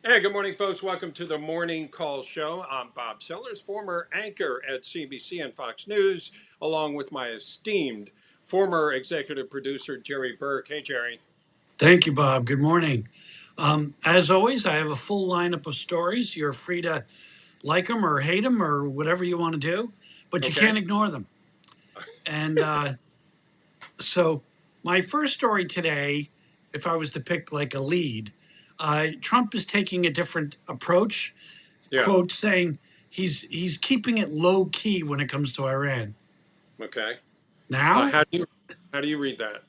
Hey, good morning, folks. Welcome to the Morning Call Show. I'm Bob Sellers, former anchor at CBC and Fox News, along with my esteemed former executive producer, Jerry Burke. Hey, Jerry. Thank you, Bob. Good morning. As always, I have a full lineup of stories. You're free to like them or hate them or whatever you want to do, but you Okay. can't ignore them. And so, my first story today, if I was to pick like a lead, Trump is taking a different approach. Yeah. Quote saying he's keeping it low key when it comes to Iran. Okay. Now, How do you read that?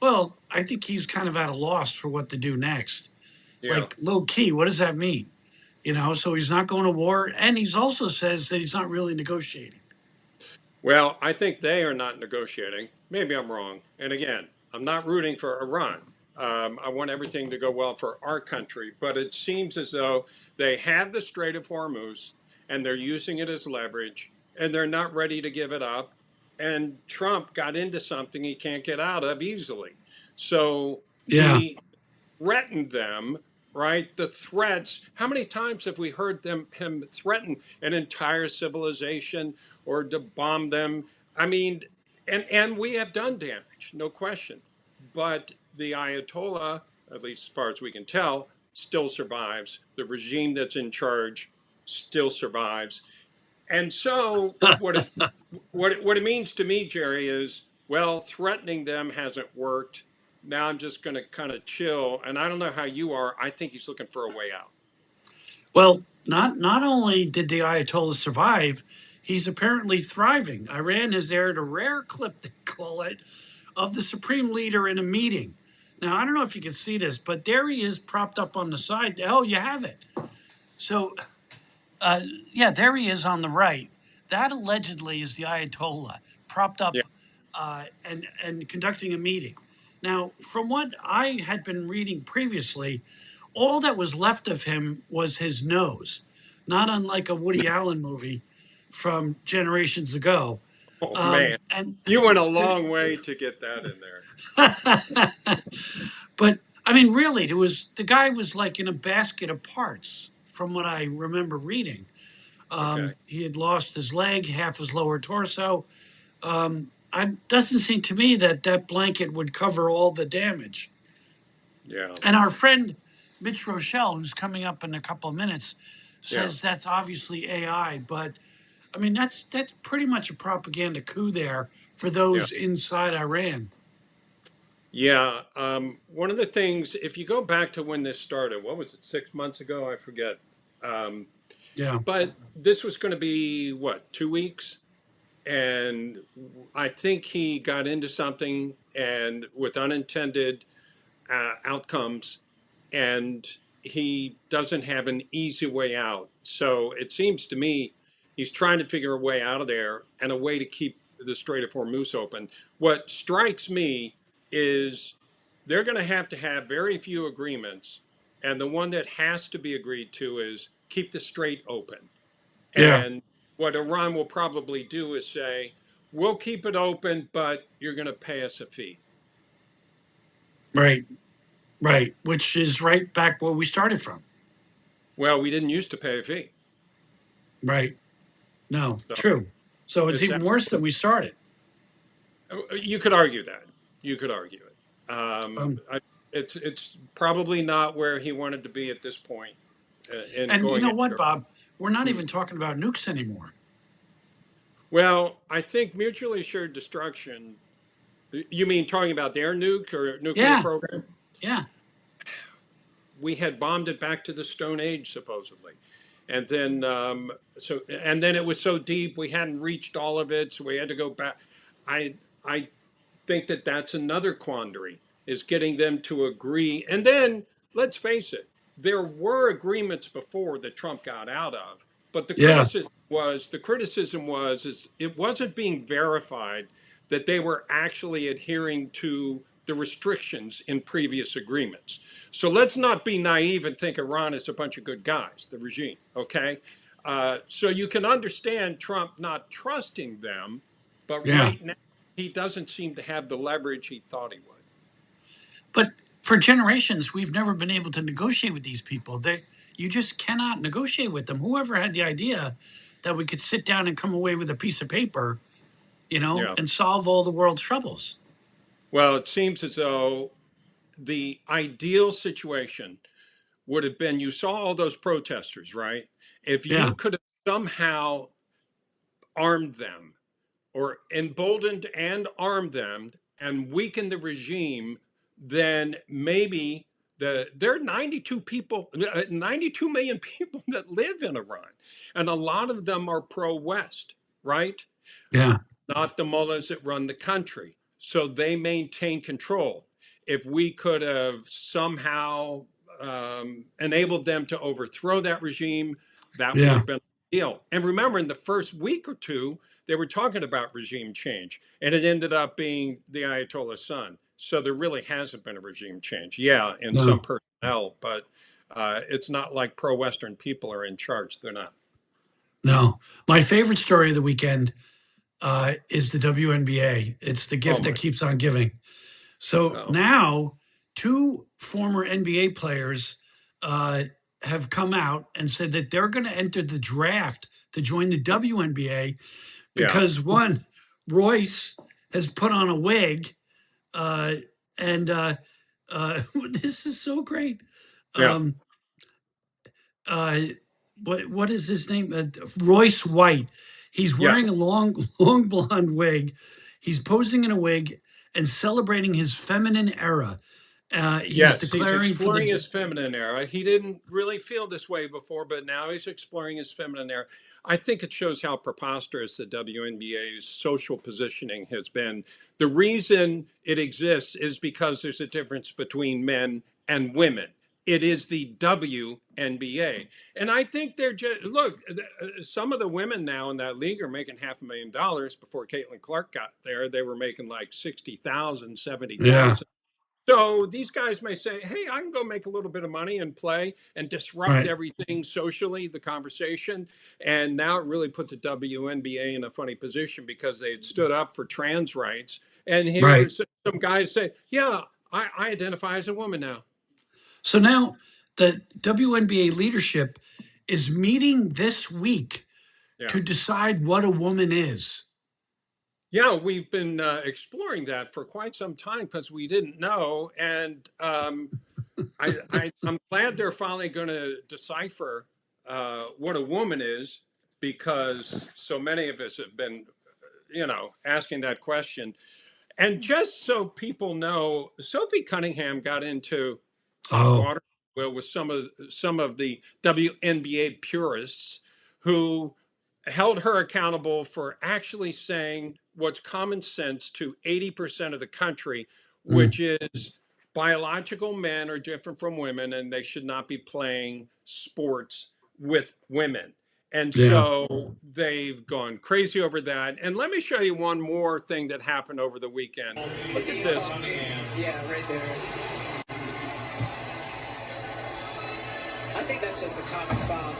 well, I think he's kind of at a loss for what to do next. Yeah. Like low key, what does that mean? So he's not going to war. And he's also says that he's not really negotiating. Well, I think they are not negotiating. Maybe I'm wrong. And again, I'm not rooting for Iran. I want everything to go well for our country, but it seems as though they have the Strait of Hormuz and they're using it as leverage and they're not ready to give it up. And Trump got into something he can't get out of easily. So Yeah. he threatened them, right? The threats. How many times have we heard him threaten an entire civilization or to bomb them? I mean, and we have done damage, no question. But the Ayatollah, at least as far as we can tell, still survives. The regime that's in charge still survives. And so what it means to me, Jerry, is well, threatening them hasn't worked. Now I'm just going to kind of chill. And I don't know how you are. I think he's looking for a way out. Well, not only did the Ayatollah survive, he's apparently thriving. Iran has aired a rare clip, they call it, of the supreme leader in a meeting. Now, I don't know if you can see this, but there he is propped up on the side. Oh, you have it. So, uh, yeah, there he is on the right. That allegedly is the Ayatollah propped Yeah. up and conducting a meeting. Now, from what I had been reading previously, all that was left of him was his nose, not unlike a Woody Allen movie from generations ago. Oh, man. And You went a long way to get that in there. but I mean, really, the guy was like in a basket of parts, from what I remember reading. Okay. He had lost his leg, half his lower torso. It doesn't seem to me that that blanket would cover all the damage. Yeah. And our friend Mitch Rochelle, who's coming up in a couple of minutes, Yeah. says that's obviously AI. But I mean, that's pretty much a propaganda coup there for Yeah. those inside Iran. Yeah. One of the things, if you go back to when this started, what was it, 6 months ago? I forget. Um, Yeah, but this was going to be what, 2 weeks? And I think he got into something and with unintended outcomes, and he doesn't have an easy way out. So it seems to me he's trying to figure a way out of there and a way to keep the Strait of Hormuz open. What strikes me is they're going to have very few agreements, and the one that has to be agreed to is keep the strait open. yeah, And what Iran will probably do is say, we'll keep it open, but you're going to pay us a fee. right, right. Which is right back where we started from. Well, we didn't used to pay a fee. Right. No, So true. So it's is even that, worse than we started. you could argue that. You could argue it. Um, It's probably not where he wanted to be at this point in and you going know what, after. Bob? We're not Hmm. even talking about nukes anymore. Well, I think mutually assured destruction. You mean talking about their nuke or nuclear Yeah, program? yeah, We had bombed it back to the Stone Age, supposedly. And then, and then it was so deep we hadn't reached all of it, so we had to go back. I think that that's another quandary is getting them to agree. And then let's face it, there were agreements before that Trump got out of, but yeah, the criticism was is it wasn't being verified that they were actually adhering to the restrictions in previous agreements. So let's not be naive and think Iran is a bunch of good guys, the regime, okay? So you can understand Trump not trusting them, but yeah. right now he doesn't seem to have the leverage he thought he would. But for generations, we've never been able to negotiate with these people. You just cannot negotiate with them. Whoever had the idea that we could sit down and come away with a piece of paper, Yeah. and solve all the world's troubles. Well, it seems as though the ideal situation would have been you saw all those protesters, right? If Yeah, you could have somehow armed them or emboldened and armed them and weakened the regime, then maybe there are 92 million people that live in Iran, and a lot of them are pro-West, right? yeah, Not the mullahs that run the country. So they maintain control. If we could have somehow enabled them to overthrow that regime, that would yeah. have been ideal. And remember, in the first week or two, they were talking about regime change, and it ended up being the Ayatollah's son. So there really hasn't been a regime change. Yeah, in some No, personnel, but it's not like pro-Western people are in charge. They're not. no. My favorite story of the weekend is the WNBA. It's the Oh gift that my. keeps on giving. So Oh, now, two former NBA players uh, have come out and said that they're going to enter the draft to join the WNBA yeah, because one, Royce has put on a wig, uh, and this is so great. yeah, Um, uh, what is his name? Royce White. He's yeah. wearing a long long blonde wig. He's posing in a wig and celebrating his feminine era. He's Yes, he's declaring for exploring the his feminine era. He didn't really feel this way before, but now he's exploring his feminine era. I think it shows how preposterous the WNBA's social positioning has been. The reason it exists is because there's a difference between men and women. It is the WNBA. And I think they're just, look, some of the women now in that league are making $500,000. Before Caitlin Clark got there, they were making like 60,000, seventy yeah, thousand. So these guys may say, hey, I can go make a little bit of money and play and disrupt right, everything socially, the conversation. And now it really puts the WNBA in a funny position because they had stood up for trans rights. And right. here's some guys say, yeah, I identify as a woman now. So now the WNBA leadership is meeting this week Yeah. to decide what a woman is. Yeah, we've been exploring that for quite some time because we didn't know. And I'm glad they're finally going to decipher what a woman is because so many of us have been, asking that question. And just so people know, Sophie Cunningham got into hot Oh, water with some of the WNBA purists who held her accountable for actually saying what's common sense to 80% of the country, mm, which is biological men are different from women and they should not be playing sports with women. And yeah. so they've gone crazy over that. And let me show you one more thing that happened over the weekend. Look at this. Yeah, right there. I think that's just a common foul.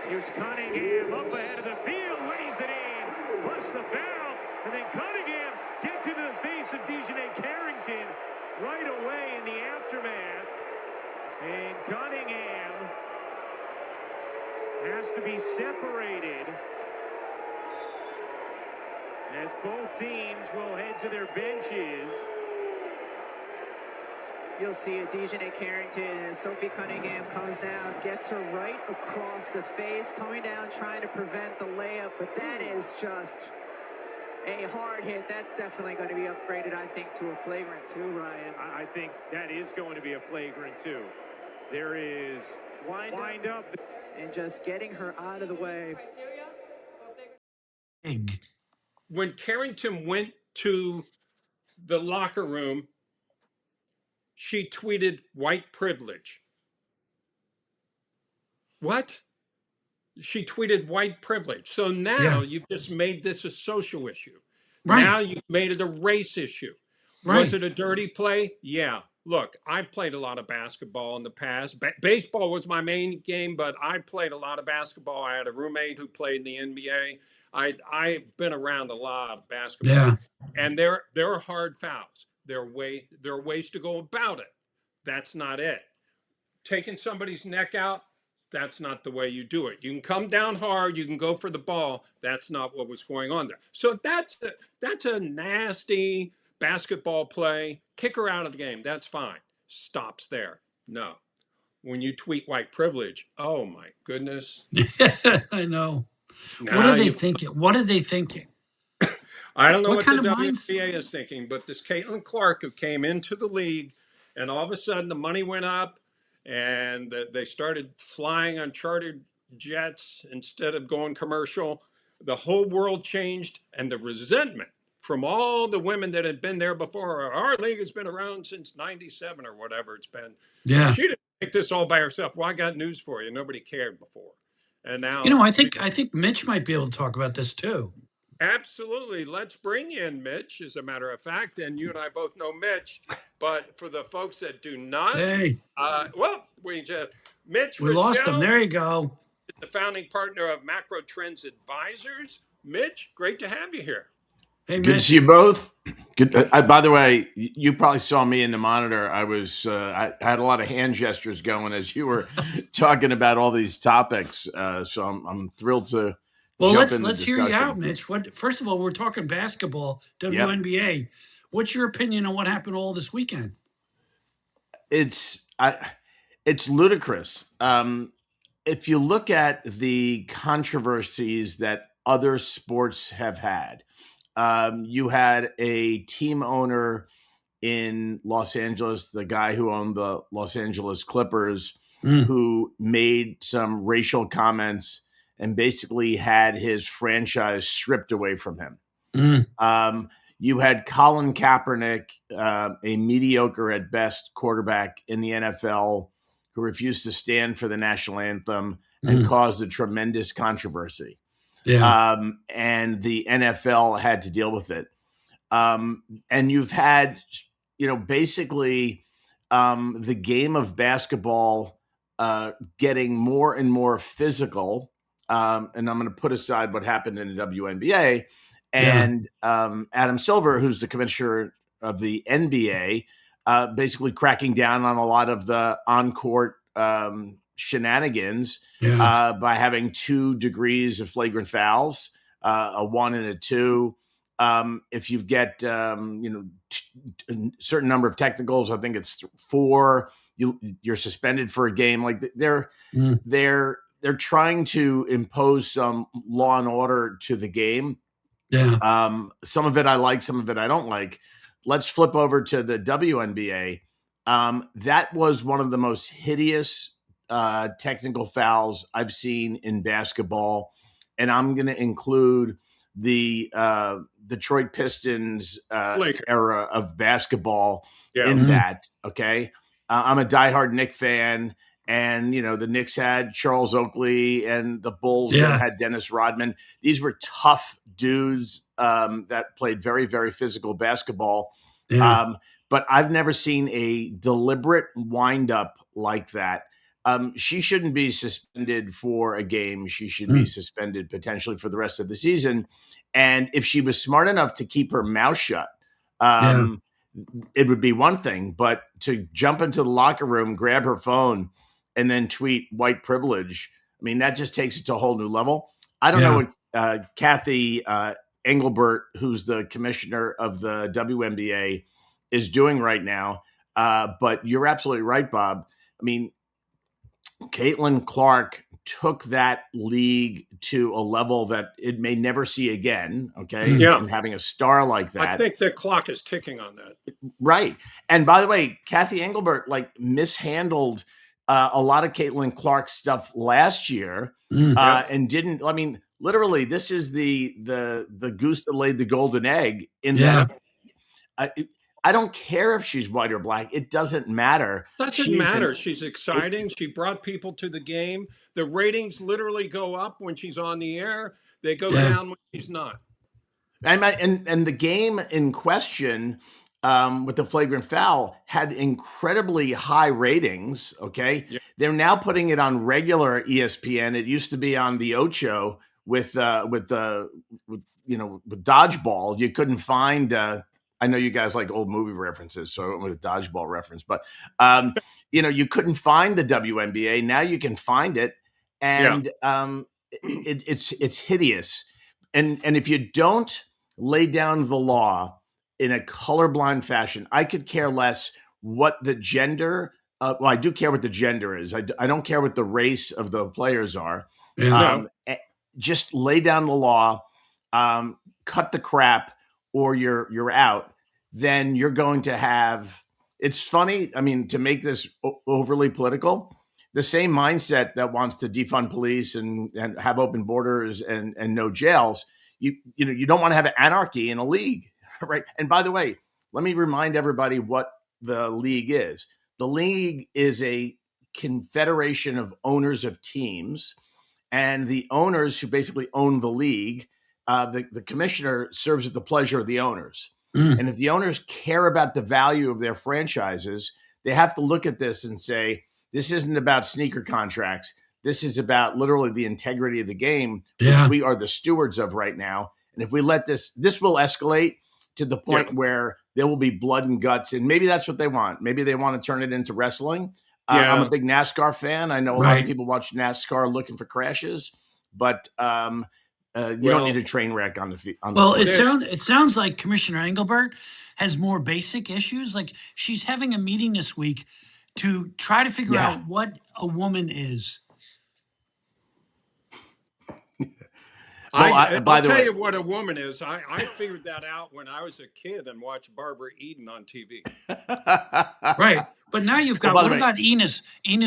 Here's Cunningham up ahead of the field, lays it in, plus the foul, and then Cunningham gets into the face of Dejanay Carrington right away in the aftermath. And Cunningham has to be separated as both teams will head to their benches. You'll see it, Dejanay Carrington as Sophie Cunningham comes down, gets her right across the face, coming down trying to prevent the layup, but that is just a hard hit. That's definitely going to be upgraded, I think, to a flagrant too, Ryan. I think that is going to be a flagrant too. There is wind up. And just getting her out of the way. Big. When Carrington went to the locker room, she tweeted white privilege. What? She tweeted white privilege. So now Yeah, you've just made this a social issue. right, Now you've made it a race issue. Was right. it a dirty play? Yeah. Look, I've played a lot of basketball in the past. Baseball was my main game, but I played a lot of basketball. I had a roommate who played in the NBA. I've been around a lot of basketball, Yeah. and there are hard fouls. There are ways to go about it. That's not it. Taking somebody's neck out, that's not the way you do it. You can come down hard, you can go for the ball. That's not what was going on there. So that's a nasty basketball play. Kick her out of the game. That's fine. Stops there. No. When you tweet white privilege, oh my goodness. I know. What Now are they you thinking? What are they thinking? I don't know What what the kind of mindset? WNBA is thinking, but this Caitlin Clark who came into the league, and all of a sudden the money went up, and they started flying on chartered jets instead of going commercial. The whole world changed, and the resentment from all the women that had been there before. Our league has been around since '97 or whatever it's been. Yeah. She didn't make this all by herself. Well, I got news for you. Nobody cared before, and You now know, I think Mitch might be able to talk about this too. absolutely. Let's bring in Mitch, as a matter of fact. And you and I both know Mitch. But for the folks that do not, Hey, Mitch we lost him. Rochelle, There you go. the founding partner of Macro Trends Advisors. Mitch, great to have you here. Hey, Good to Mitch. see you both. Good. By the way, you probably saw me in the monitor. I had a lot of hand gestures going as you were talking about all these topics. So I'm thrilled to Well, jump in the let's hear you out, discussion. Mitch. First of all, we're talking basketball, Yep. WNBA. What's your opinion on what happened all this weekend? It's ludicrous. If you look at the controversies that other sports have had, you had a team owner in Los Angeles, the guy who owned the Los Angeles Clippers, who made some racial comments and basically had his franchise stripped away from him. You had Colin Kaepernick, a mediocre at best quarterback in the NFL, who refused to stand for the national anthem and caused a tremendous controversy. Yeah. And the NFL had to deal with it. And you've had, basically the game of basketball getting more and more physical. And I'm going to put aside what happened in the WNBA. And Adam Silver, who's the commissioner of the NBA, basically cracking down on a lot of the on-court shenanigans by having 2 degrees of flagrant fouls, a 1 and a 2. If you get a certain number of technicals, I think it's 4. You're suspended for a game. Like they're trying to impose some law and order to the game. Yeah. Some of it I like, some of it I don't like. Let's flip over to the WNBA. That was one of the most hideous technical fouls I've seen in basketball. And I'm going to include the Detroit Pistons era of basketball in that. Okay. I'm a diehard Knicks fan. And, the Knicks had Charles Oakley and the Bulls that had Dennis Rodman. These were tough dudes that played very, very physical basketball. But I've never seen a deliberate windup like that. She shouldn't be suspended for a game. She should be suspended potentially for the rest of the season. And if she was smart enough to keep her mouth shut, it would be one thing. But to jump into the locker room, grab her phone, and then tweet white privilege, I mean, that just takes it to a whole new level. I don't know what Kathy Engelbert, who's the commissioner of the WNBA, is doing right now. But you're absolutely right, Bob. I mean, Caitlin Clark took that league to a level that it may never see again. Okay. And having a star like that. I think the clock is ticking on that. Right. And by the way, Kathy Engelbert mishandled a lot of Caitlin Clark stuff last year and didn't. I mean, literally, this is the goose that laid the golden egg in that. I don't care if she's white or black. It doesn't matter. Doesn't matter. She's exciting. She brought people to the game. The ratings literally go up when she's on the air. They go down when she's not. And the game in question with the flagrant foul had incredibly high ratings. Okay. They're now putting it on regular ESPN. It used to be on the Ocho, with dodgeball, you couldn't find. I know you guys like old movie references, so I went with a dodgeball reference. But you couldn't find the WNBA. Now you can find it, Yeah. and it's hideous. And if you don't lay down the law in a colorblind fashion, I could care less what the gender. Well, I do care what the gender is. I don't care what the race of the players are. Yeah. Just lay down the law, cut the crap, or you're out. Then you're going to have. It's funny. I mean, to make this overly political, the same mindset that wants to defund police and have open borders and no jails. You don't want to have anarchy in a league, right? And by the way, let me remind everybody what the league is. The league is a confederation of owners of teams, and the owners who basically own the league, the commissioner serves at the pleasure of the owners. And if the owners care about the value of their franchises, they have to look at this and say, this isn't about sneaker contracts. This is about literally the integrity of the game, which we are the stewards of right now. And if we let this will escalate to the point where there will be blood and guts. And maybe that's what they want. Maybe they want to turn it into wrestling. I'm a big NASCAR fan. I know a lot of people watch NASCAR looking for crashes, but you don't need a train wreck on the field. Well, it sounds like Commissioner Engelbert has more basic issues. Like she's having a meeting this week to try to figure out what a woman is. I'll tell you what a woman is. I figured that out when I was a kid and watched Barbara Eden on TV. Right. But now you've got, what about Enos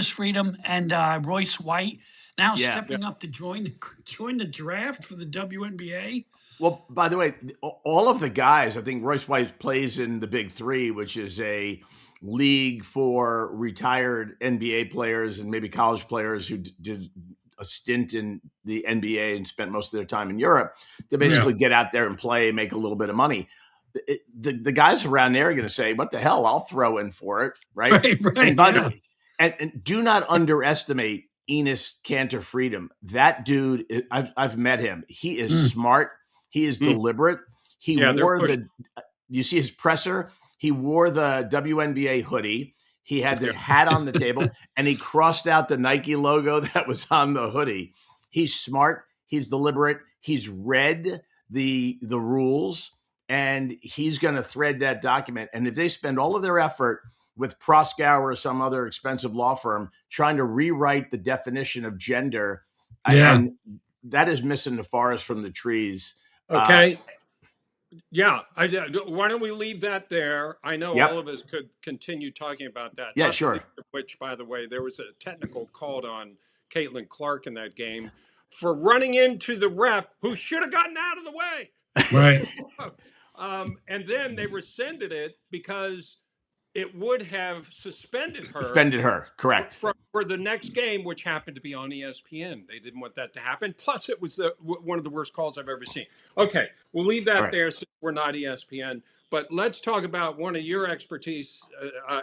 Freedom and Royce White now stepping up to join the draft for the WNBA? Well, by the way, all of the guys, I think Royce White plays in the Big Three, which is a league for retired NBA players and maybe college players who did a stint in the NBA and spent most of their time in Europe to basically get out there and play and make a little bit of money. The guys around there are going to say, what the hell, I'll throw in for it. Right. And by the way, and do not underestimate Enos Cantor Freedom. That dude, I've met him. He is smart. He is deliberate. He wore you see his presser. He wore the WNBA hoodie. He had the hat on the table, and he crossed out the Nike logo that was on the hoodie. He's smart. He's deliberate. He's read the rules, and he's going to thread that document. And if they spend all of their effort with Proskauer or some other expensive law firm trying to rewrite the definition of gender, and that is missing the forest from the trees. Okay. Why don't we leave that there? I know all of us could continue talking about that. Yeah, sure. Which, by the way, there was a technical called on Caitlin Clark in that game for running into the ref who should have gotten out of the way. Right. And then they rescinded it because it would have suspended her. Correct. For the next game, which happened to be on ESPN. They didn't want that to happen. Plus, it was one of the worst calls I've ever seen. Okay, we'll leave that there since we're not ESPN. But let's talk about one of your expertise,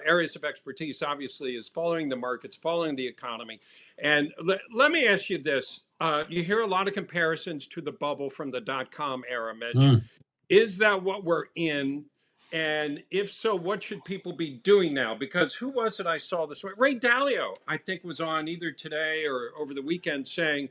areas of expertise, obviously, is following the markets, following the economy. And let me ask you this. You hear a lot of comparisons to the bubble from the .com era, Mitch. Is that what we're in? And if so, what should people be doing now? Because who was it I saw this way? Ray Dalio, I think, was on either today or over the weekend saying,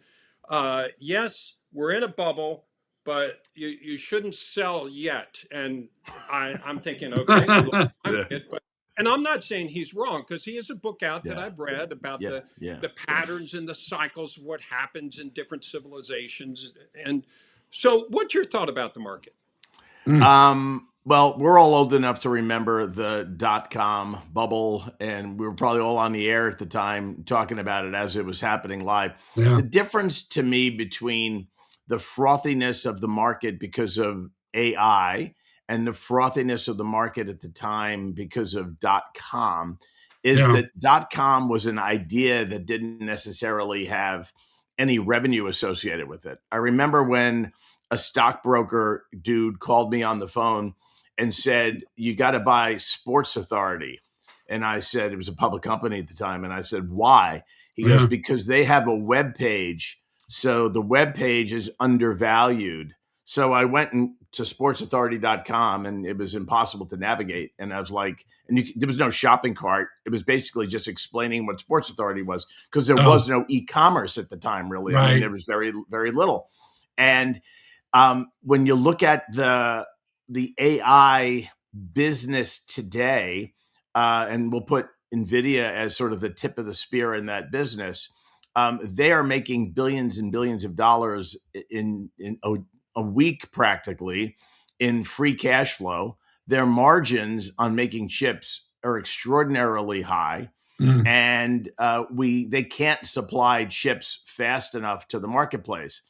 yes, we're in a bubble, but you shouldn't sell yet. And I'm thinking, okay, and I'm not saying he's wrong, because he has a book out that I've read about the patterns and the cycles of what happens in different civilizations. And so what's your thought about the market? Well, we're all old enough to remember the .com bubble, and we were probably all on the air at the time talking about it as it was happening live. The difference to me between the frothiness of the market because of AI and the frothiness of the market at the time because of .com is that .com was an idea that didn't necessarily have any revenue associated with it. I remember when a stockbroker dude called me on the phone and said, you got to buy Sports Authority. And I said, it was a public company at the time. And I said, why? He goes, because they have a web page So the web page is undervalued. So I went to sportsauthority.com and it was impossible to navigate. And I was like, there was no shopping cart. It was basically just explaining what Sports Authority was because there was no e-commerce at the time, really. I mean, there was very, very little. And when you look at the AI business today, and we'll put NVIDIA as sort of the tip of the spear in that business, they are making billions and billions of dollars in a week practically in free cash flow. Their margins on making chips are extraordinarily high. And they can't supply chips fast enough to the marketplace.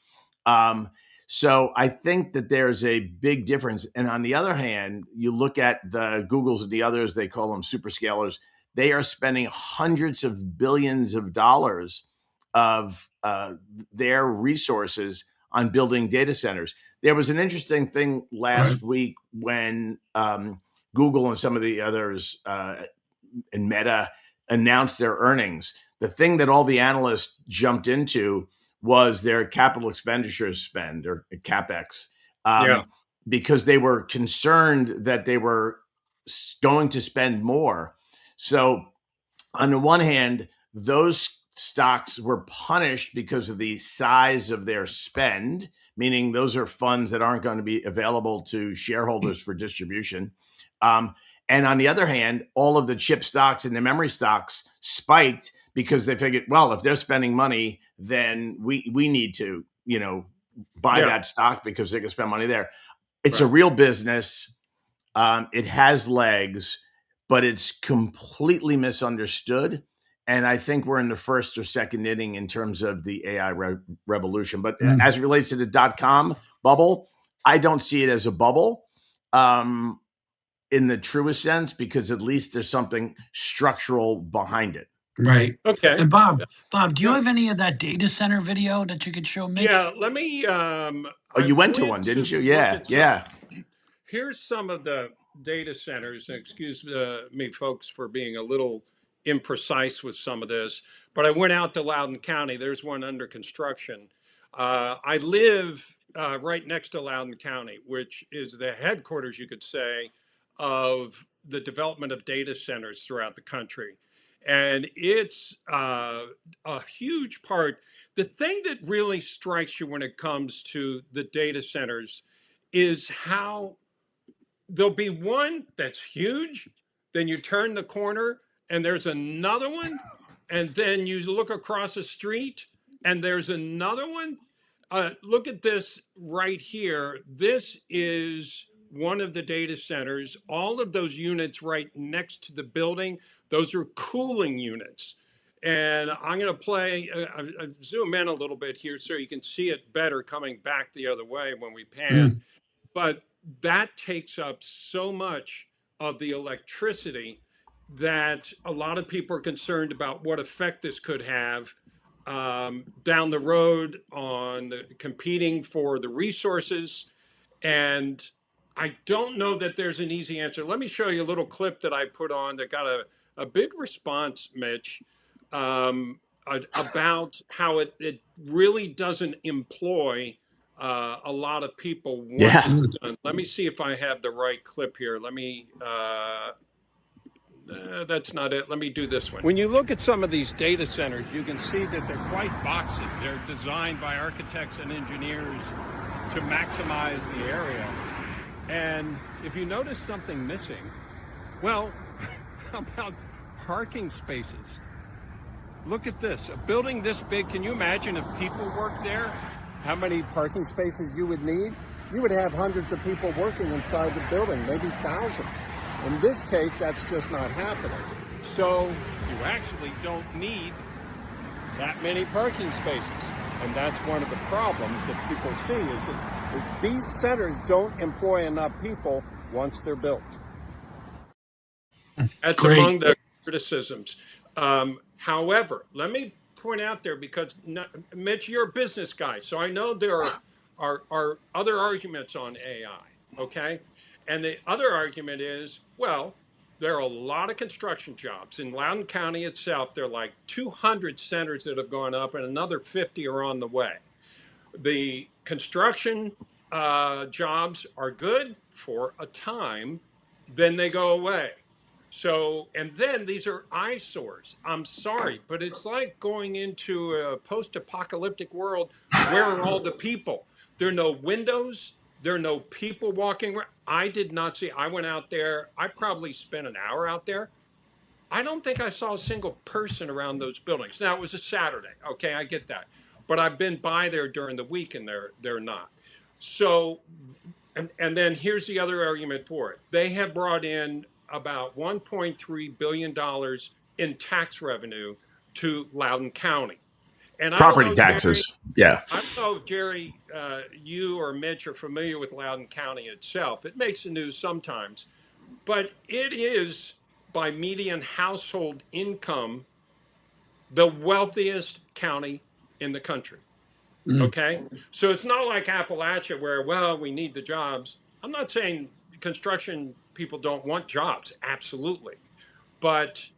So I think that there's a big difference. And on the other hand, you look at the Googles and the others, they call them superscalers. They are spending hundreds of billions of dollars of their resources on building data centers. There was an interesting thing last week when Google and some of the others and Meta announced their earnings. The thing that all the analysts jumped into was their capital expenditures spend, or CapEx, because they were concerned that they were going to spend more. So on the one hand, those stocks were punished because of the size of their spend, meaning those are funds that aren't going to be available to shareholders for distribution. And on the other hand, all of the chip stocks and the memory stocks spiked because they figured, well, if they're spending money, then we need to, buy that stock because they can spend money there. It's a real business. It has legs, but it's completely misunderstood. And I think we're in the first or second inning in terms of the AI revolution. But as it relates to the .com bubble, I don't see it as a bubble in the truest sense, because at least there's something structural behind it. Right. Okay. And Bob, do you have any of that data center video that you could show me? Yeah, let me. You went to one, didn't you? Yeah. Here's some of the data centers. And excuse me, folks, for being a little imprecise with some of this, but I went out to Loudoun County. There's one under construction. I live right next to Loudoun County, which is the headquarters, you could say, of the development of data centers throughout the country. And it's a huge part. The thing that really strikes you when it comes to the data centers is how there'll be one that's huge, then you turn the corner and there's another one, and then you look across the street and there's another one. Look at this right here. This is one of the data centers. All of those units right next to the building, those are cooling units. And I'm going to play, zoom in a little bit here so you can see it better coming back the other way when we pan. But that takes up so much of the electricity that a lot of people are concerned about what effect this could have down the road on competing for the resources. And I don't know that there's an easy answer. Let me show you a little clip that I put on that got a big response, Mitch, about how it really doesn't employ a lot of people once it's done. Let me see if I have the right clip here. Let me, that's not it. Let me do this one. When you look at some of these data centers, you can see that they're quite boxy. They're designed by architects and engineers to maximize the area. And if you notice something missing, well, how about parking spaces? Look at this, a building this big. Can you imagine if people worked there, how many parking spaces you would need? You would have hundreds of people working inside the building, maybe thousands. In this case, that's just not happening. So you actually don't need that many parking spaces. And that's one of the problems that people see is that these centers don't employ enough people once they're built. That's among the criticisms. However, let me point out there, because Mitch, you're a business guy, so I know there are other arguments on AI, okay? And the other argument is, well, there are a lot of construction jobs. In Loudoun County itself, there are like 200 centers that have gone up and another 50 are on the way. The construction jobs are good for a time, then they go away. So, and then these are eyesores. I'm sorry, but it's like going into a post apocalyptic world. Where are all the people? There are no windows. There are no people walking around. I did not see, I went out there. I probably spent an hour out there. I don't think I saw a single person around those buildings. Now, it was a Saturday. Okay, I get that. But I've been by there during the week and they're not. So, and then here's the other argument for it. They have brought in about $1.3 billion in tax revenue to Loudoun County. And I don't Property know, Jerry, taxes. Yeah. I don't know if Jerry, you or Mitch are familiar with Loudoun County itself. It makes the news sometimes, but it is by median household income the wealthiest county in the country. Okay. So it's not like Appalachia where, well, we need the jobs. I'm not saying construction people don't want jobs. Absolutely. But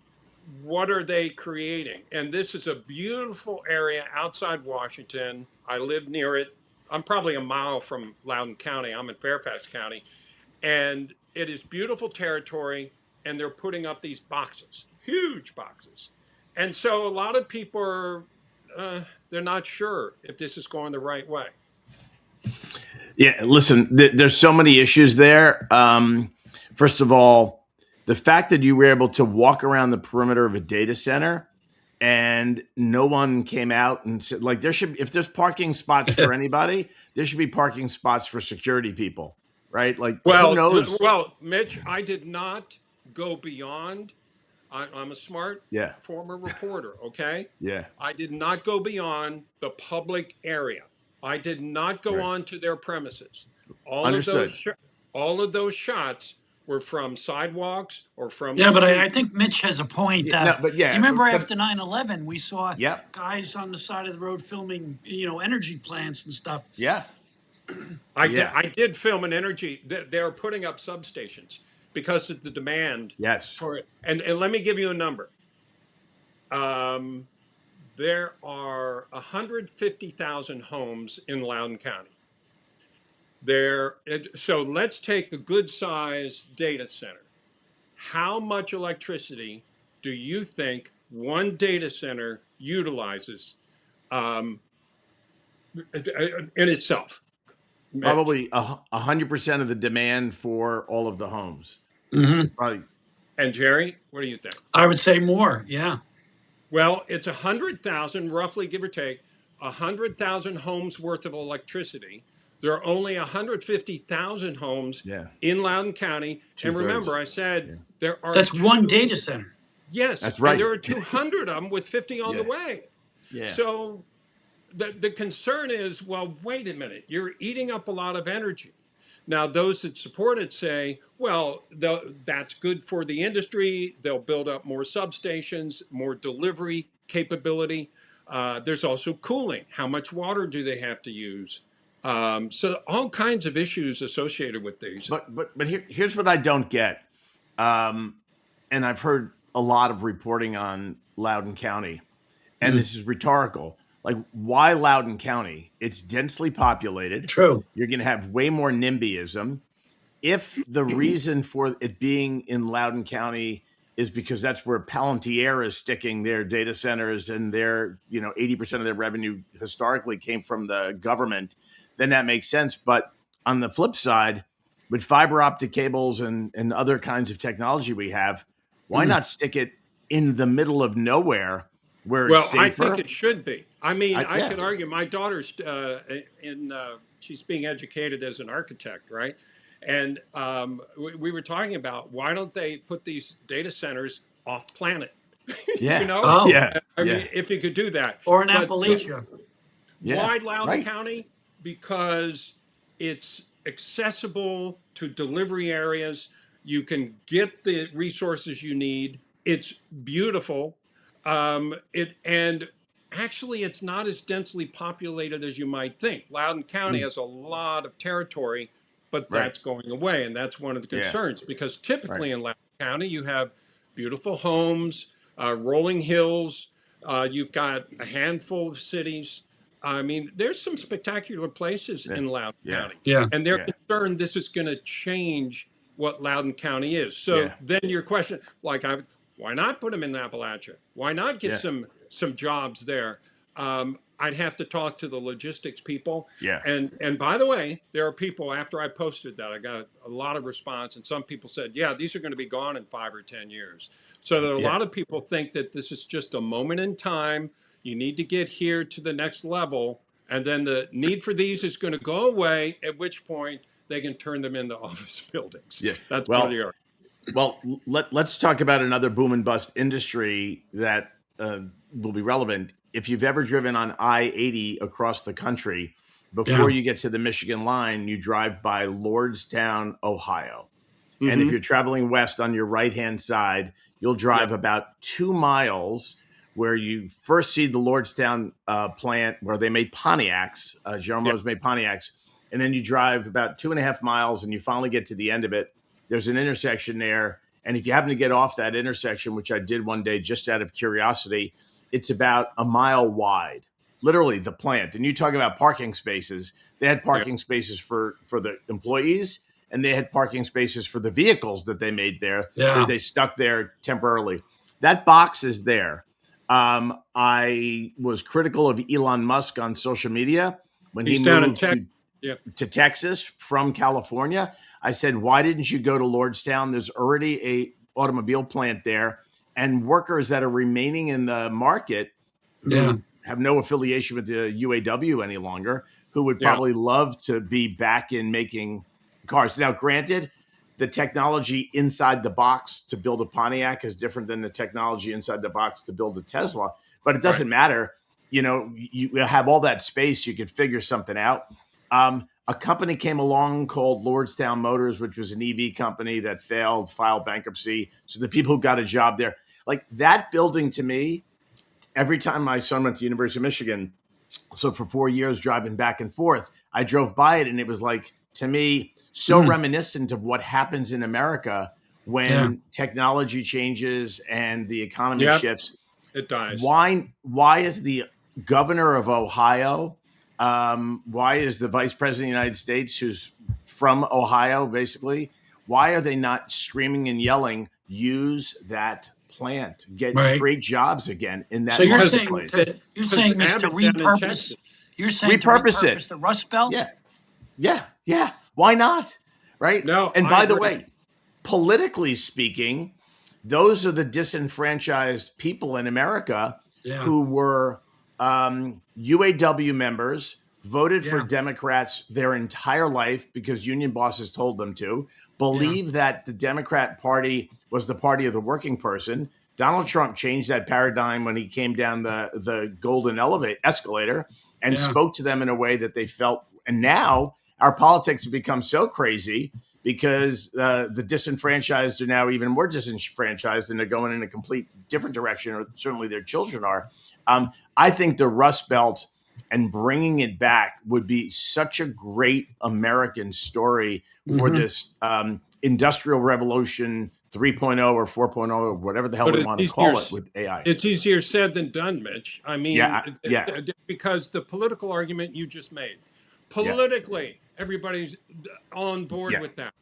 what are they creating? And this is a beautiful area outside Washington. I live near it. I'm probably a mile from Loudoun County. I'm in Fairfax County. And it is beautiful territory. And they're putting up these boxes, huge boxes. And so a lot of people are, they're not sure if this is going the right way. Yeah, listen, there's so many issues there. First of all, the fact that you were able to walk around the perimeter of a data center and no one came out and said, like, there should, if there's parking spots for anybody, there should be parking spots for security people, right? Like, who knows? Well, Mitch, I did not go beyond. I'm a smart Yeah, former reporter. Okay, yeah, I did not go beyond the public area. I did not go right. on to their premises. All of Understood. those, all of those shots were from sidewalks or from the Yeah, but I street. think Mitch has a point. Yeah, no, but You yeah, remember but after 9/11, we saw yep, guys on the side of the road filming, energy plants and stuff. yeah, I did film an energy. They're putting up substations because of the demand yes, for it. And let me give you a number. There are 150,000 homes in Loudoun County. So let's take a good sized data center. How much electricity do you think one data center utilizes um, in itself? Mitch? probably 100% of the demand for all of the homes. Mm-hmm. Probably, And Jerry, what do you think? I would say more. Yeah. Well, it's 100,000, roughly give or take, 100,000 homes worth of electricity. There are only 150,000 homes yeah, in Loudoun County. And 2/3. remember, I said Yeah. there are That's one two- data center. Yes, That's right. and there are 200 of them with 50 on the Yeah. way. Yeah. So the concern is, well, wait a minute, you're eating up a lot of energy. Now, those that support it say, well, that's good for the industry. They'll build up more substations, more delivery capability. There's also cooling. How much water do they have to use? So all kinds of issues associated with these. But here's what I don't get, and I've heard a lot of reporting on Loudoun County, and this is rhetorical. Like, why Loudoun County? It's densely populated. True. You're going to have way more NIMBYism. If the reason for it being in Loudoun County is because that's where Palantir is sticking their data centers and their, 80% of their revenue historically came from the government, then that makes sense. But on the flip side, with fiber optic cables and other kinds of technology we have, why not stick it in the middle of nowhere where it's safer? I think it should be. I mean, I yeah. could argue my daughter's she's being educated as an architect, right? And we were talking about why don't they put these data centers off planet? Yeah. Oh. Yeah. I mean, if you could do that. Or in But Appalachia. Yeah. why Loudoun Right. County? Because it's accessible to delivery areas. You can get the resources you need. It's beautiful. And actually, it's not as densely populated as you might think. Loudoun County has a lot of territory, but Right. that's going away, and that's one of the Yeah. concerns because typically in Loudoun County you have beautiful homes, rolling hills. You've got a handful of cities. I mean, there's some spectacular places in Loudoun Yeah. County, Yeah. and they're Yeah. concerned this is going to change what Loudoun County is. So Yeah. then your question, why not put them in Appalachia? Why not get Yeah. some jobs there? I'd have to talk to the logistics people. Yeah. And by the way, there are people after I posted that, I got a lot of response, and some people said, yeah, these are going to be gone in 5 or 10 years. So that a Yeah. lot of people think that this is just a moment in time. You need to get here to the next level, and then the need for these is going to go away, at which point they can turn them into office buildings. Yeah. That's part of the argument. Well, let's talk about another boom and bust industry that will be relevant. If you've ever driven on I-80 across the country, before you get to the Michigan line, you drive by Lordstown, Ohio. Mm-hmm. And if you're traveling west on your right-hand side, you'll drive about 2 miles where you first see the Lordstown plant where they made Pontiacs. General Motors made Pontiacs. And then you drive about 2.5 miles and you finally get to the end of it. There's an intersection there. And if you happen to get off that intersection, which I did one day just out of curiosity, it's about a mile wide, literally the plant. And you talk about parking spaces. They had parking spaces for the employees, and they had parking spaces for the vehicles that they made there that they stuck there temporarily. That box is there. I was critical of Elon Musk on social media when he moved to Texas from California. I said, why didn't you go to Lordstown? There's already a automobile plant there, and workers that are remaining in the market who have no affiliation with the UAW any longer, who would probably love to be back in making cars. Now, granted, the technology inside the box to build a Pontiac is different than the technology inside the box to build a Tesla, but it doesn't matter. You know, you have all that space, you could figure something out. A company came along called Lordstown Motors, which was an EV company that failed, filed bankruptcy. So the people who got a job there, like that building to me, every time my son went to University of Michigan, so for 4 years driving back and forth, I drove by it and it was like, to me, so reminiscent of what happens in America when technology changes and the economy shifts. It dies. Why is the governor of Ohio, why is the vice president of the United States, who's from Ohio, basically, why are they not screaming and yelling, use that plant, create jobs again in that marketplace? You're saying, Mr. Repurpose. You're saying repurpose the Rust Belt? Yeah. Why not? Right? No. And by the way, politically speaking, those are the disenfranchised people in America who were UAW members, voted for Democrats their entire life because union bosses told them to, believe that the Democrat Party was the party of the working person. Donald Trump changed that paradigm when he came down the golden escalator and spoke to them in a way that they felt. And now our politics have become so crazy because the disenfranchised are now even more disenfranchised, and they're going in a complete different direction, or certainly their children are. I think the Rust Belt and bringing it back would be such a great American story for this industrial revolution 3.0 or 4.0 or whatever the hell we want to call it with AI. It's easier said than done, Mitch. I mean, because the political argument you just made, politically, everybody's on board with that.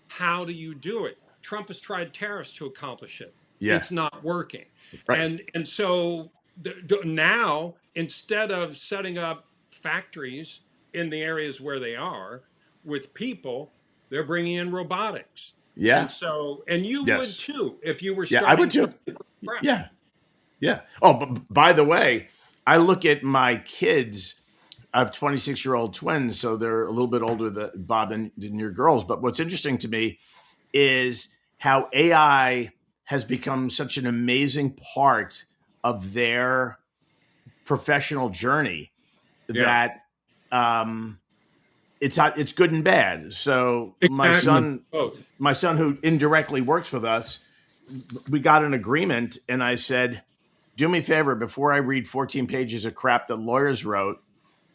How do you do it? Trump has tried tariffs to accomplish it. It's not working. Right. And so now, instead of setting up factories in the areas where they are with people, they're bringing in robotics. Yeah. And so, and you would too, if you were I would too. Yeah. Oh, but by the way, I look at my kids. I have 26-year-old twins, so they're a little bit older, Bob, than your girls. But what's interesting to me is how AI has become such an amazing part of their professional journey that it's good and bad. So my son who indirectly works with us, we got an agreement, and I said, do me a favor, before I read 14 pages of crap that lawyers wrote,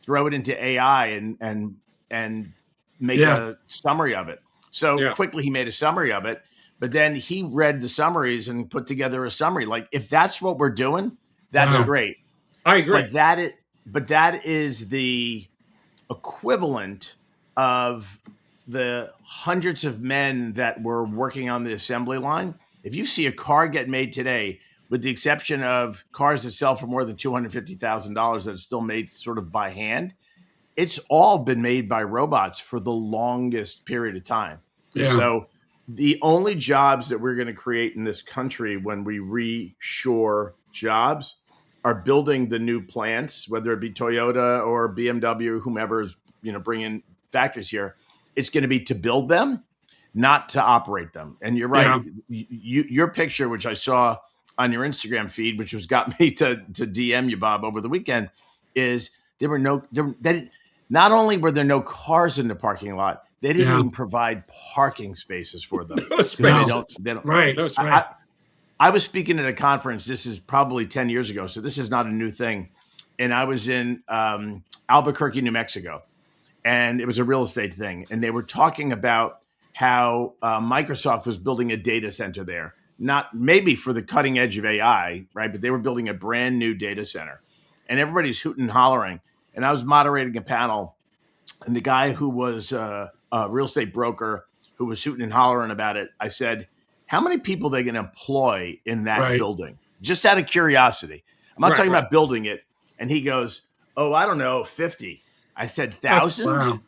throw it into AI and make a summary of it. So quickly he made a summary of it, but then he read the summaries and put together a summary. Like, if that's what we're doing, that's great. I agree. But but that is the equivalent of the hundreds of men that were working on the assembly line. If you see a car get made today, with the exception of cars that sell for more than $250,000 that are still made sort of by hand, it's all been made by robots for the longest period of time. Yeah. So the only jobs that we're going to create in this country when we reshore jobs are building the new plants, whether it be Toyota or BMW, whomever is bringing factories here. It's going to be to build them, not to operate them. And you're right. Yeah. Your picture, which I saw on your Instagram feed, which was got me to DM you, Bob, over the weekend, is not only were there no cars in the parking lot, they didn't even provide parking spaces for them. No spaces. They don't. Right. That's right. I was speaking at a conference. This is probably 10 years ago, so this is not a new thing. And I was in Albuquerque, New Mexico, and it was a real estate thing. And they were talking about how Microsoft was building a data center there, not maybe for the cutting edge of AI, right? But they were building a brand new data center, and everybody's hooting and hollering. And I was moderating a panel, and the guy who was a real estate broker who was hooting and hollering about it, I said, how many people are they going to employ in that building? Just out of curiosity. I'm not talking about building it. And he goes, oh, I don't know, 50. I said, 1,000? Wow.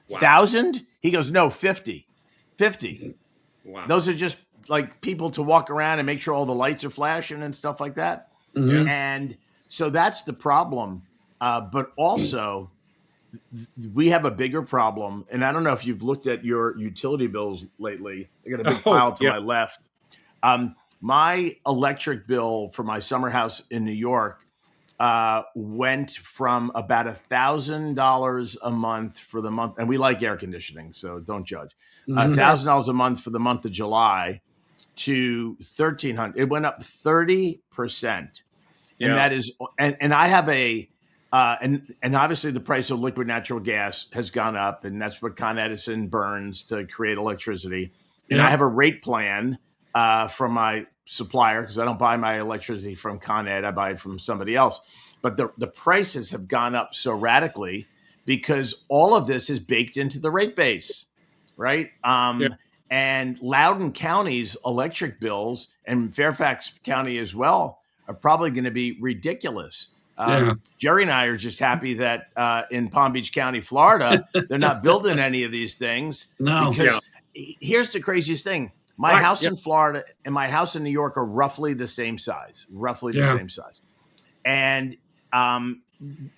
1,000? He goes, no, 50. 50. Wow. Those are just like people to walk around and make sure all the lights are flashing and stuff like that. Mm-hmm. And so that's the problem. But also, we have a bigger problem. And I don't know if you've looked at your utility bills lately. I got a big pile to my left. My electric bill for my summer house in New York went from about $1,000 a month for the month. And we like air conditioning, so don't judge. $1,000 a month for the month of July to $1,300. It went up 30%. And that is, and I have and obviously the price of liquid natural gas has gone up, and that's what Con Edison burns to create electricity. And I have a rate plan from my supplier, because I don't buy my electricity from Con Ed, I buy it from somebody else. But the prices have gone up so radically because all of this is baked into the rate base, right? And Loudoun County's electric bills, and Fairfax County as well, are probably going to be ridiculous. Jerry and I are just happy that in Palm Beach County, Florida, they're not building any of these things. No. Because here's the craziest thing. My house in Florida and my house in New York are roughly the same size, same size. And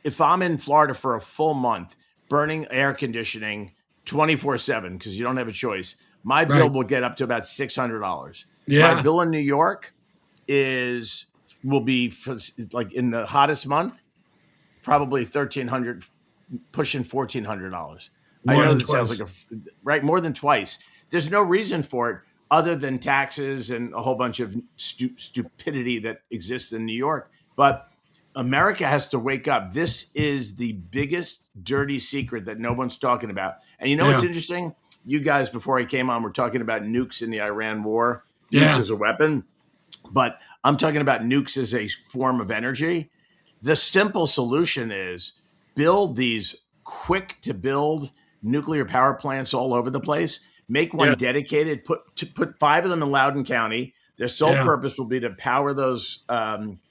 if I'm in Florida for a full month, burning air conditioning 24/7, because you don't have a choice, my bill will get up to about $600. My bill in New York will be like in the hottest month, probably $1,300, pushing $1,400. I know that sounds like more than twice. There's no reason for it other than taxes and a whole bunch of stupidity that exists in New York. But America has to wake up. This is the biggest dirty secret that no one's talking about. And you know what's interesting? You guys, before I came on, were talking about nukes in the Iran war. Nukes as a weapon. But I'm talking about nukes as a form of energy. The simple solution is build these quick to build nuclear power plants all over the place. Make one dedicated, put 5 of them in Loudoun County. Their sole purpose will be to power those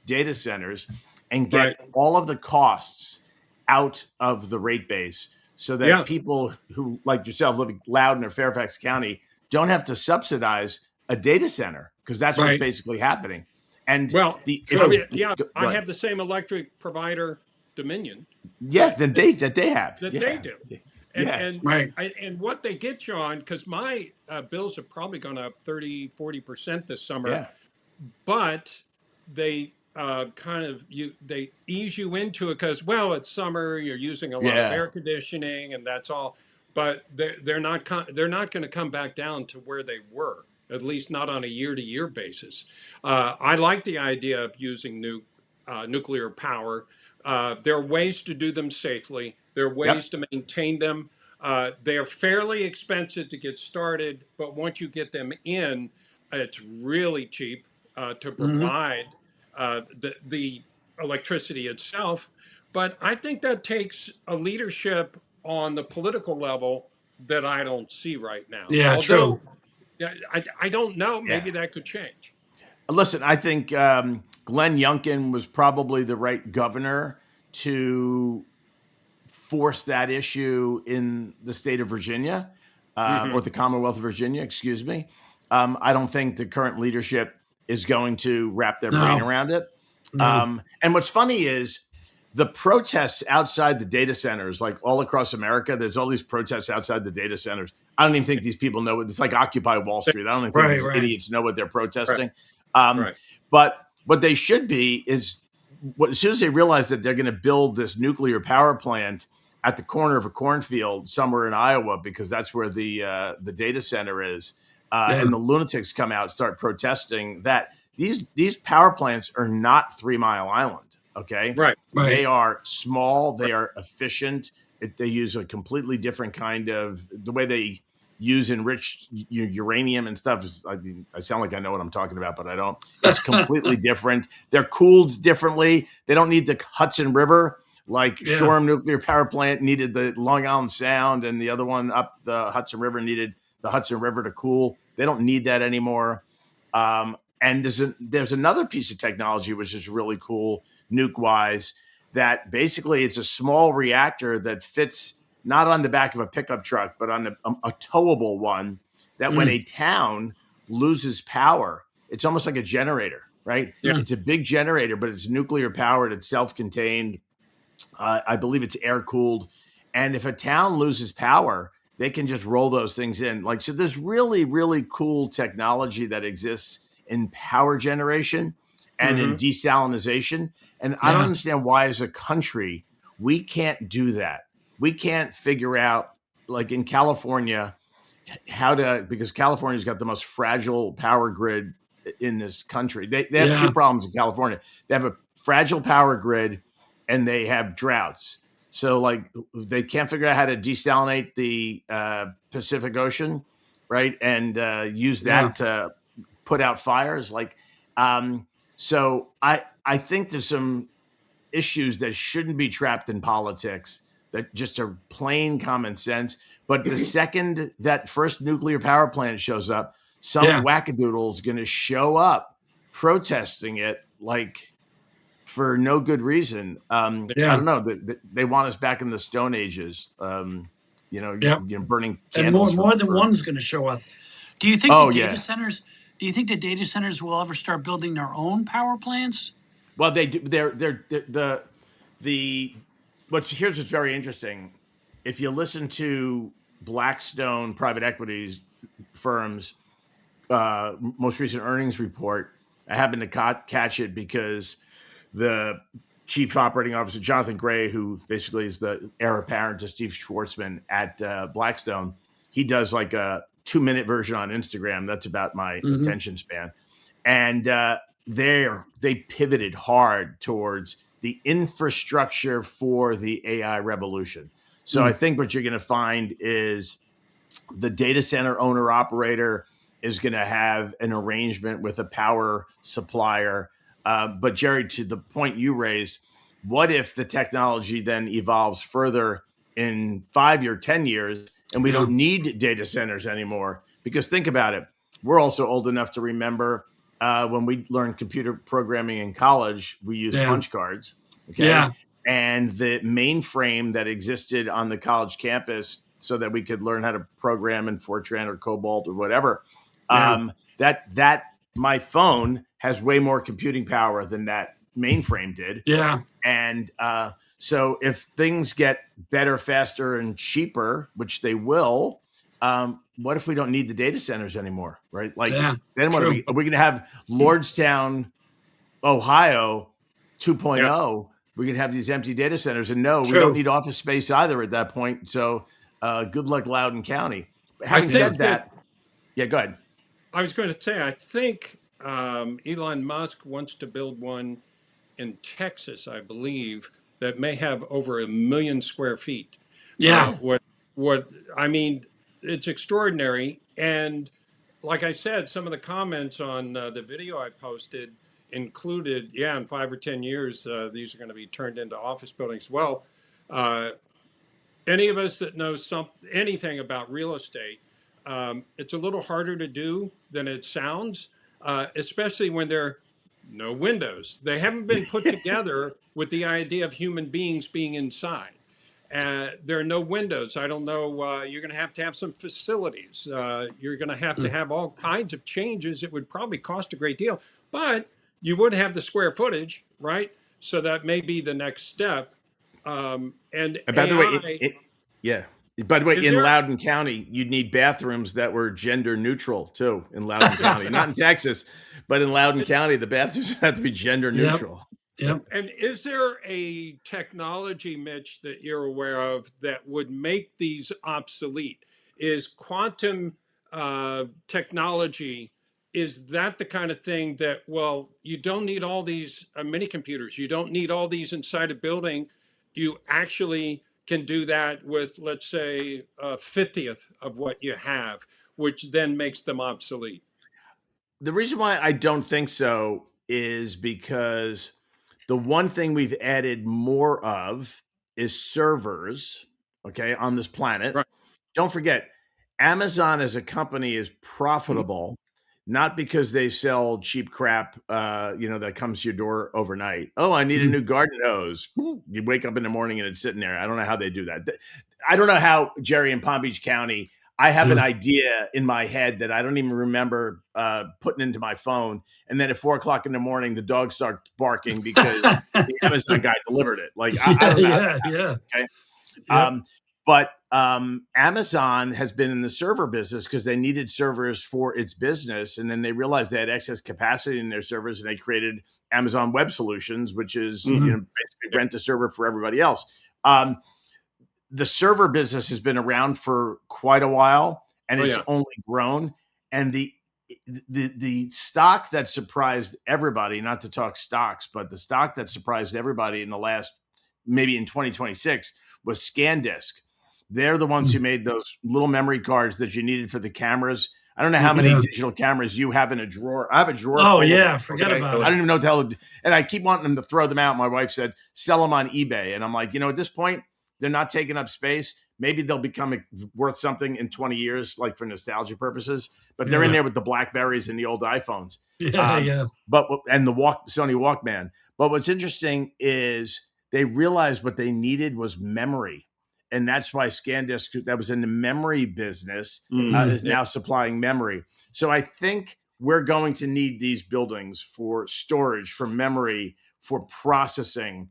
data centers and get all of the costs out of the rate base so that people who, like yourself, live in Loudoun or Fairfax County don't have to subsidize a data center, because that's what's basically happening. And I have the same electric provider, Dominion. That they have. They do. And what they get you on, because my bills have probably gone up 30-40% this summer, but they they ease you into it because, well, it's summer, you're using a lot of air conditioning, and that's all. But they're not going to come back down to where they were, at least not on a year-to-year basis. I like the idea of using nuclear power. There are ways to do them safely. There are ways to maintain them. They're fairly expensive to get started, but once you get them in, it's really cheap to provide the electricity itself. But I think that takes a leadership on the political level that I don't see right now. Yeah, true. Although I don't know, Yeah. maybe that could change. Listen, I think Glenn Youngkin was probably the right governor to force that issue in the state of Virginia, or the Commonwealth of Virginia, excuse me. I don't think the current leadership is going to wrap their brain No, around it. no. And what's funny is the protests outside the data centers, like all across America, there's all these protests outside the data centers. I don't even think these people know what it's like. Occupy Wall Street. I don't even think Right, these right. idiots know what they're protesting. Right. But what they should be is, as soon as they realize that they're going to build this nuclear power plant at the corner of a cornfield somewhere in Iowa, because that's where the data center is, Yeah. and the lunatics come out and start protesting that these power plants are not 3 Mile Island. Okay, Right. Right. they are small, they are efficient. They use a completely different kind of, the way they use enriched uranium and stuff is, I mean, I sound like I know what I'm talking about, but I don't. It's completely different. They're cooled differently. They don't need the Hudson River like Yeah. Shoreham Nuclear Power Plant needed the Long Island Sound, and the other one up the Hudson River needed the Hudson River to cool. They don't need that anymore. And there's another piece of technology which is really cool, nuke wise, that basically it's a small reactor that fits not on the back of a pickup truck, but on a towable one, that when a town loses power, it's almost like a generator, right? Yeah. It's a big generator, but it's nuclear powered, it's self-contained. I believe it's air cooled. And if a town loses power, they can just roll those things in. Like, so there's really, really cool technology that exists in power generation and in desalinization. And I don't Yeah. understand why, as a country, we can't do that. We can't figure out, like in California, how to, because California's got the most fragile power grid in this country. They have Yeah. two problems in California. They have a fragile power grid and they have droughts. So like they can't figure out how to desalinate the Pacific Ocean, right? And use that to put out fires. Like, so I think there's some issues that shouldn't be trapped in politics, that just are plain common sense. But the second that first nuclear power plant shows up, some wackadoodle is going to show up protesting it, like for no good reason. I don't know. They want us back in the Stone Ages. Burning And candles. more than one's going to show up. Do you think the data centers? Do you think the data centers will ever start building their own power plants? Well, they do. Here's what's very interesting. If you listen to Blackstone private equities firms' most recent earnings report, I happened to catch it because the chief operating officer, Jonathan Gray, who basically is the heir apparent to Steve Schwartzman at Blackstone, he does like a 2-minute version on Instagram. That's about my attention span. And they pivoted hard towards the infrastructure for the AI revolution. So I think what you're going to find is the data center owner operator is going to have an arrangement with a power supplier. But Jerry, to the point you raised, what if the technology then evolves further in 5 or 10 years and we don't need data centers anymore? Because think about it. We're also old enough to remember when we learned computer programming in college, we used punch cards. Okay. Yeah. And the mainframe that existed on the college campus so that we could learn how to program in Fortran or Cobalt or whatever. That my phone has way more computing power than that mainframe did. Yeah. And so if things get better, faster, and cheaper, which they will, what if we don't need the data centers anymore, right? Like, then what are we going to have? Lordstown, Ohio 2.0. We can have these empty data centers, and we don't need office space either at that point. So good luck, Loudoun County. But having said that, go ahead. I was going to say, I think Elon Musk wants to build one in Texas, I believe, that may have over 1 million square feet. Yeah. What I mean, it's extraordinary. And like I said, some of the comments on the video I posted, included, yeah, in 5 or 10 years, these are going to be turned into office buildings. Well, uh, any of us that know anything about real estate, it's a little harder to do than it sounds, especially when there are no windows. They haven't been put together with the idea of human beings being inside. There are no windows. I don't know. You're going to have some facilities. You're going to have all kinds of changes. It would probably cost a great deal, but you would have the square footage, right? So that may be the next step. And And by the way, AI, yeah. By the way, is in there? Loudoun County, you'd need bathrooms that were gender neutral too. In Loudoun County, not in Texas, but in Loudoun County, the bathrooms have to be gender Yep. neutral. Yep. And is there a technology, Mitch, that you're aware of that would make these obsolete? Is quantum technology, is that the kind of thing that, well, you don't need all these mini computers. You don't need all these inside a building. You actually can do that with, let's say, a 50th of what you have, which then makes them obsolete. The reason why I don't think so is because the one thing we've added more of is servers, okay, on this planet. Right. Don't forget, Amazon as a company is profitable not because they sell cheap crap, that comes to your door overnight. Oh, I need a new garden hose. You wake up in the morning and it's sitting there. I don't know how they do that. I don't know how, Jerry, in Palm Beach County, I have an idea in my head that I don't even remember putting into my phone. And then at 4 o'clock in the morning, the dog starts barking because the Amazon guy delivered it. Like, I don't know. Yeah. Okay. Yep. But Amazon has been in the server business because they needed servers for its business. And then they realized they had excess capacity in their servers and they created Amazon Web Solutions, which is basically rent a server for everybody else. The server business has been around for quite a while and it's only grown. And the stock that surprised everybody, not to talk stocks, but the stock that surprised everybody in the last, maybe in 2026, was SanDisk. They're the ones who made those little memory cards that you needed for the cameras. I don't know how many digital cameras you have in a drawer. I have a drawer. Oh, full yeah. of them, Forget about I it. don't even know what the hell. And I keep wanting them to throw them out. My wife said, sell them on eBay. And I'm like, at this point, they're not taking up space. Maybe they'll become worth something in 20 years, like for nostalgia purposes. But they're in there with the Blackberries and the old iPhones. Yeah. And the Sony Walkman. But what's interesting is they realized what they needed was memory. And that's why SanDisk, that was in the memory business, is now supplying memory. So I think we're going to need these buildings for storage, for memory, for processing.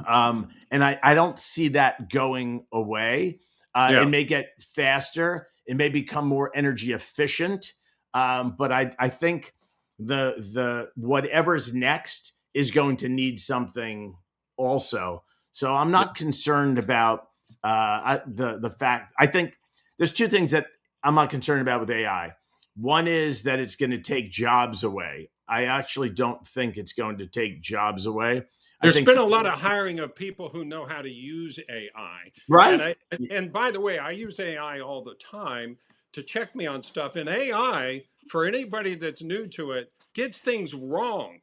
And I don't see that going away. It may get faster. It may become more energy efficient. But I think the whatever's next is going to need something also. So I'm not concerned about the fact. I think there's two things that I'm not concerned about with AI. One is that it's going to take jobs away. I actually don't think it's going to take jobs away. There's been a lot of hiring of people who know how to use AI. Right. And by the way, I use AI all the time to check me on stuff. And AI, for anybody that's new to it, gets things wrong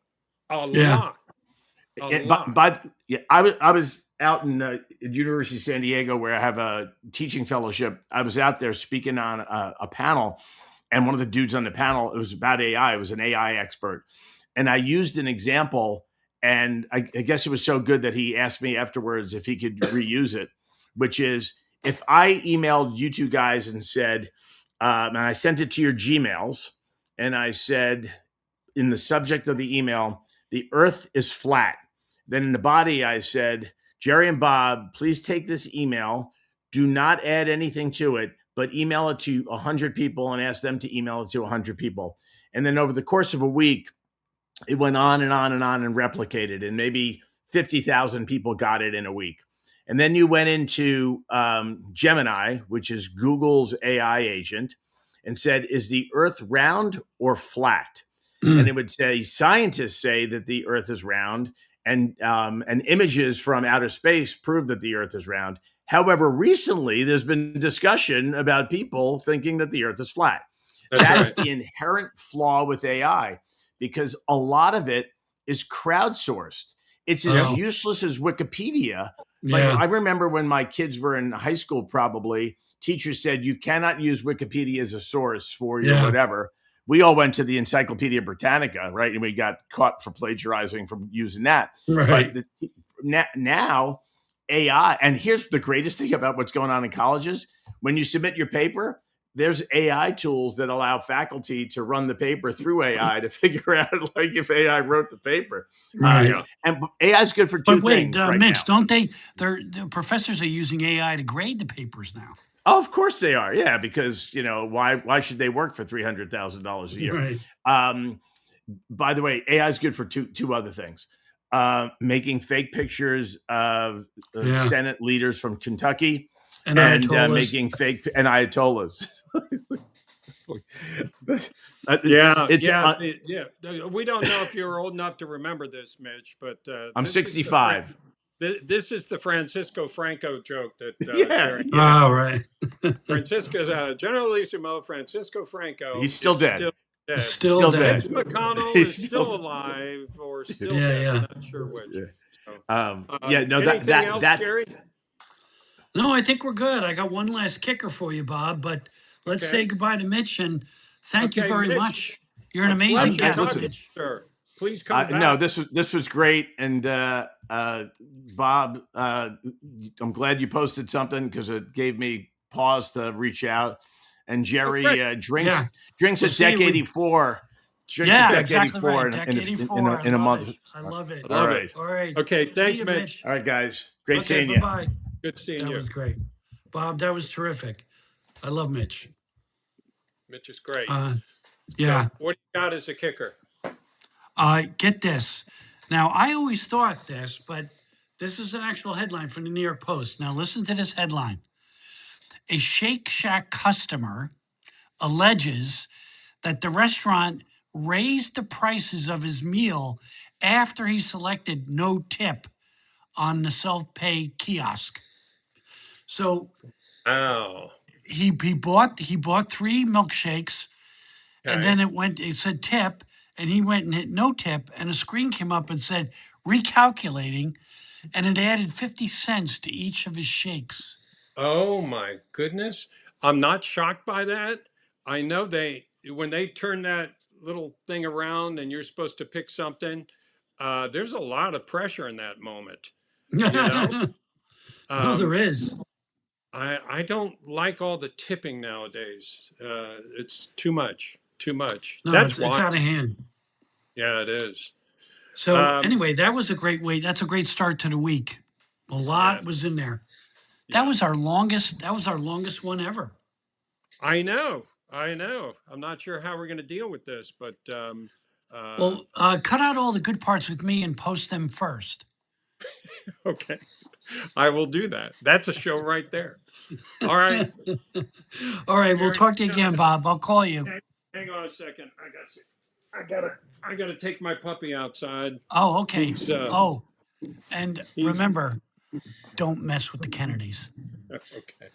a lot. I was out in University of San Diego where I have a teaching fellowship. I was out there speaking on a panel, and one of the dudes on the panel, it was about AI. It was an AI expert. And I used an example, and I guess it was so good that he asked me afterwards if he could reuse it, which is if I emailed you two guys and said, and I sent it to your Gmails, and I said in the subject of the email, the earth is flat. Then in the body, I said, Jerry and Bob, please take this email. Do not add anything to it, but email it to 100 people and ask them to email it to 100 people. And then over the course of a week, it went on and on and on and replicated. And maybe 50,000 people got it in a week. And then you went into Gemini, which is Google's AI agent, and said, is the earth round or flat? And it would say, scientists say that the earth is round. And images from outer space prove that the earth is round. However, recently there's been discussion about people thinking that the earth is flat. That's the inherent flaw with AI, because a lot of it is crowdsourced. It's as Oh. useless as Wikipedia. Like, Yeah. I remember when my kids were in high school, probably teachers said you cannot use Wikipedia as a source for your Yeah. whatever. We all went to the Encyclopedia Britannica, right? And we got caught for plagiarizing from using that. Right. But now AI, and here's the greatest thing about what's going on in colleges. When you submit your paper, there's AI tools that allow faculty to run the paper through AI to figure out like if AI wrote the paper. Right. And AI is good for two But wait, things right Mitch, now. don't they? The professors are using AI to grade the papers now. Oh, of course they are. Yeah, because why should they work for $300,000 a year? Right. By the way, AI is good for two other things. Making fake pictures of Yeah. Senate leaders from Kentucky And and Ayatollahs. making fake and Ayatollahs. We don't know if you're old enough to remember this, Mitch, but I'm 65. This is the Francisco Franco joke that Jerry. Oh, right. Generalissimo Francisco Franco. He's still dead. Still dead. Mitch McConnell He's is still still alive or still Yeah, dead. yeah. I'm not sure which. Yeah. Anything else, Jerry? No, I think we're good. I got one last kicker for you, Bob, but let's say goodbye to Mitch and thank you very Mitch, much. You're an amazing guest, listen, Mitch. sir. Please come back. No, this was great, and Bob, I'm glad you posted something because it gave me pause to reach out. And Jerry drinks We'll at Deck 84. Drinks at Deck exactly 84 right. in, Deck in, 84. in a month. I love it. All right. All right. Okay, thanks, See you, Mitch. All right, guys. Great seeing you. Bye-bye. Good seeing That you. was great. Bob, that was terrific. I love Mitch. Mitch is great. Yeah. So what do you got as a kicker? Get this. Now, I always thought this, but this is an actual headline from the New York Post. Now, listen to this headline. A Shake Shack customer alleges that the restaurant raised the prices of his meal after he selected no tip on the self-pay kiosk. So he bought 3 milkshakes, and then it said tip, and he went and hit no tip, and a screen came up and said recalculating, and it added 50 cents to each of his shakes. Oh my goodness. I'm not shocked by that. I know when they turn that little thing around and you're supposed to pick something, there's a lot of pressure in that moment. You know? Oh, there is. I don't like all the tipping nowadays. It's too much. No, That's it's out of hand. Yeah, it is. So anyway, that was a great way. That's a great start to the week. A lot was in there. That was our longest. That was our longest one ever. I know. I'm not sure how we're going to deal with this, but well, cut out all the good parts with me and post them first. Okay, I will do that. That's a show right there. All right. All right. We'll talk to you again, Bob. I'll call you. Hang on a second. I gotta take my puppy outside. Oh, okay. And remember, don't mess with the Kennedys. Okay.